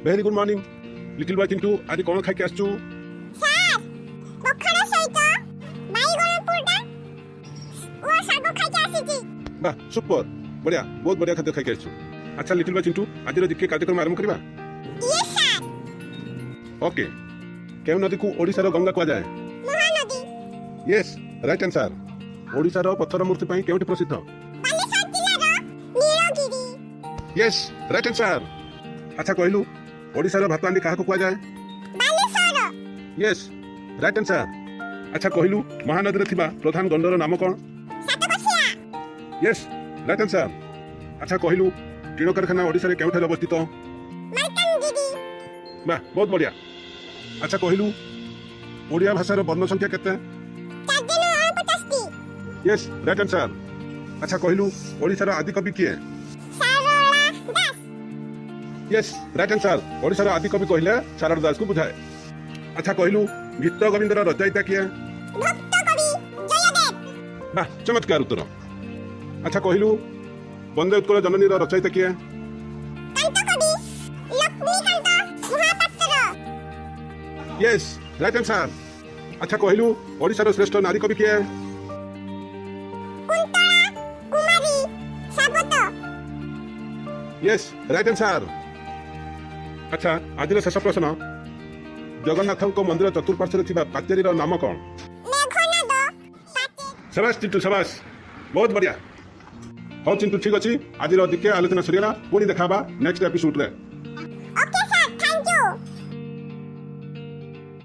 very good morning little boy Chintu आज कौन खाई के आछू सर पखड़ा सहित बाईगण पुरटा वो सागो खाई के आसीची वाह सुपर बढ़िया बहुत बढ़िया खाद्य खाई के आछू अच्छा लिटिल बॉय चिंटू आज रो जीके कार्यक्रम आरंभ करबा यस सर ओके केउ नदी को ओडिसा रो गंगा को जाए Mahanadi yes right answer Odisha रो पत्थर मूर्ति पई केउटी प्रसिद्ध बालेश्वर जिल्ला रो नीलगिरी यस राइट आंसर अच्छा कहलु ओडिसा रो भातवांडी काहा को जाए बालेश्वर यस राइट आंसर अच्छा कहलु महानदी रे थिबा प्रधान गंडर नाम कोन सातकोशिया यस राइट आंसर अच्छा कहलु टीण कारखाना ओडिसा रे केउठार अवस्थित मालकानगिरी वाह बहुत बढ़िया अच्छा कहलु ओडिया भाषा रो वर्ण संख्या केते 450 यस राइट आंसर अच्छा कहलु ओडिसा रो आदि कवि किए सारला दास यस राइट आंसर ओडिसा रो आदि कवि कहले सारला दास को बुझाए अच्छा कहलु गीत गोविंद रो रचयिता किए भक्त कवि जयदेव वाह चमत्कार उत्तर अच्छा कहलु वंदे उत्कल जननी रो रचयिता किए कांत कवि Laxmikanta Mohapatra yes right answer अच्छा कहलु ओडिसा रो श्रेष्ठ नारी कवि किए कुंतला कुमारी साबत यस राइट आंसर अच्छा आज शेष प्रश्न जगन्नाथ मंदिर चतुर्पार्श्व थिबा पाचेरी रो नाम कोन मेघनाद पाचे शाबाश चिंटू शाबाश बहुत बढ़िया हो चिंटू ठीक अछि आज रो दिके आलोचना सरियला पुनी देखाबा नेक्स्ट एपिसोड रे